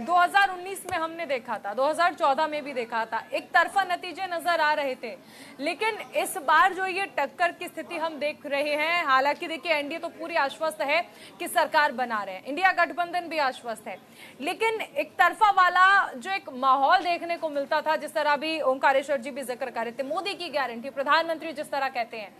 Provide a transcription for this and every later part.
2019 में हमने देखा था, 2014 में भी देखा था, एक तरफा नतीजे नजर आ रहे थे। लेकिन इस बार जो ये टक्कर की स्थिति हम देख रहे हैं, हालांकि देखिए एनडीए तो पूरी आश्वस्त है कि सरकार बना रहे हैं, इंडिया गठबंधन भी आश्वस्त है, लेकिन एक तरफा वाला जो एक माहौल देखने को मिलता था, जिस तरह भी ओंकारेश्वर जी भी जिक्र कर रहे थे, मोदी की गारंटी, प्रधानमंत्री जिस तरह कहते हैं,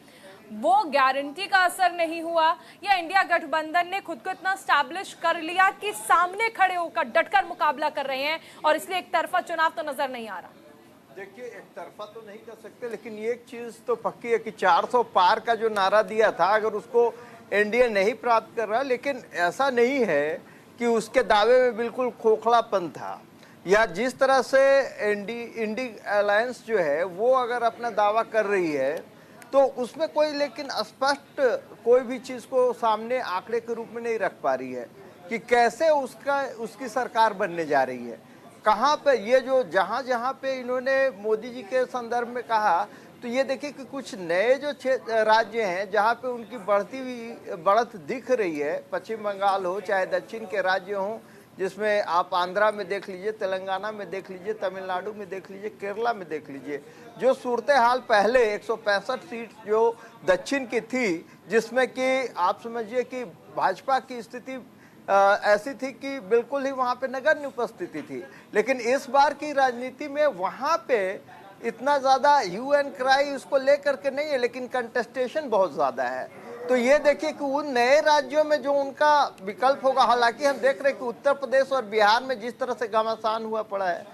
वो गारंटी का असर नहीं हुआ, या इंडिया गठबंधन ने खुद को इतना स्टैब्लिश कर लिया कि सामने खड़े होकर डटकर मुकाबला कर रहे हैं और इसलिए एक तरफा चुनाव तो नजर नहीं आ रहा। देखिए, एक तरफा तो नहीं कर सकते, लेकिन एक चीज तो पक्की है कि 400 पार का जो नारा दिया था, अगर उसको एनडीए नहीं प्राप्त कर रहा, लेकिन ऐसा नहीं है कि उसके दावे में बिल्कुल खोखलापन था, या जिस तरह से इंडी अलायंस जो है वो अगर अपना दावा कर रही है तो उसमें कोई लेकिन स्पष्ट कोई भी चीज को सामने आंकड़े के रूप में नहीं रख पा रही है कि कैसे उसकी सरकार बनने जा रही है, कहाँ पे ये जो जहाँ पे इन्होंने मोदी जी के संदर्भ में कहा, तो ये देखिए कि कुछ नए जो राज्य हैं जहाँ पे उनकी बढ़ती हुई बढ़त दिख रही है, पश्चिम बंगाल हो चाहे दक्षिण के राज्य हों, जिसमें आप आंध्रा में देख लीजिए, तेलंगाना में देख लीजिए, तमिलनाडु में देख लीजिए, केरला में देख लीजिए, जो सूरत हाल पहले 165 सीट जो दक्षिण की थी, जिसमें कि आप समझिए कि भाजपा की स्थिति ऐसी थी कि बिल्कुल ही वहां पे नगण्य उपस्थिति थी, लेकिन इस बार की राजनीति में वहां पे इतना ज्यादा ह्यू एंड क्राई उसको लेकर के नहीं है, लेकिन कंटेस्टेशन बहुत ज्यादा है। तो ये देखिए कि उन नए राज्यों में जो उनका विकल्प होगा, हालांकि हम देख रहे हैं कि उत्तर प्रदेश और बिहार में जिस तरह से घमासान हुआ पड़ा है,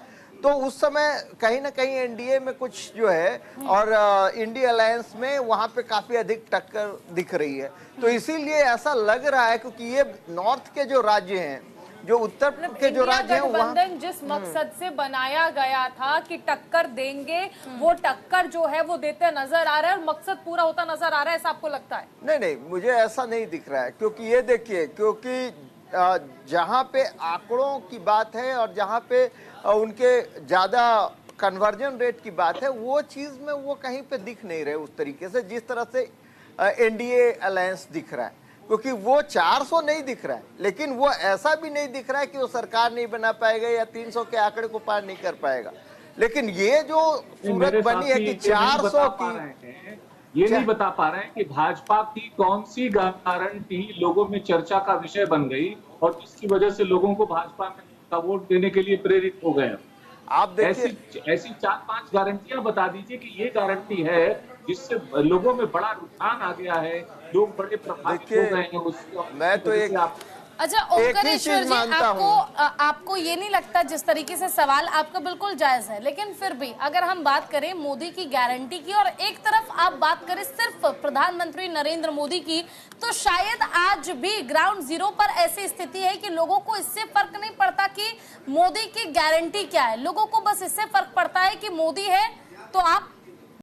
तो उस समय कहीं ना कहीं एनडीए में कुछ जो है और इंडिया अलायंस में वहां पे काफी अधिक टक्कर दिख रही है। तो इसीलिए ऐसा लग रहा है क्योंकि ये नॉर्थ के जो राज्य हैं, जो उत्तर के जो राज्य हैं, गठबंधन जिस मकसद से बनाया गया था कि टक्कर देंगे, वो टक्कर जो है वो देते नजर आ रहा है और मकसद पूरा होता नजर आ रहा है, ऐसा आपको लगता है? नहीं, मुझे ऐसा नहीं दिख रहा है, क्योंकि ये देखिए, क्योंकि जहाँ पे आंकड़ों की बात है और जहाँ पे उनके ज्यादा कन्वर्जन रेट की बात है, वो चीज में वो कहीं पे दिख नहीं रहे उस तरीके से जिस तरह से एनडीए अलायंस दिख रहा है, क्योंकि वो 400 नहीं दिख रहा है, लेकिन वो ऐसा भी नहीं दिख रहा है कि वो सरकार नहीं बना पाएगा या 300 के आंकड़े को पार नहीं कर पाएगा। लेकिन ये जो सूरत बनी है कि 400 की, ये नहीं बता पा रहे हैं कि भाजपा की कौन सी गारंटी लोगों में चर्चा का विषय बन गई और जिसकी वजह से लोगों को भाजपा का वोट देने के लिए प्रेरित हो गए। आप देखिए, ऐसी 4-5 गारंटियां बता दीजिए कि ये गारंटी है जिससे लोगों में बड़ा रुझान आ गया है, लोग बड़े प्रभावित हो गए हैं उसको। मैं तो एक अच्छा ओंकारेश्वर जी, आपको ये नहीं लगता, जिस तरीके से सवाल आपका बिल्कुल जायज है, लेकिन फिर भी अगर हम बात करें मोदी की गारंटी की और एक तरफ आप बात करें सिर्फ प्रधानमंत्री नरेंद्र मोदी की, तो शायद आज भी ग्राउंड जीरो पर ऐसी स्थिति है कि लोगों को इससे फर्क नहीं पड़ता कि मोदी की गारंटी क्या है, लोगों को बस इससे फर्क पड़ता है कि मोदी है तो आप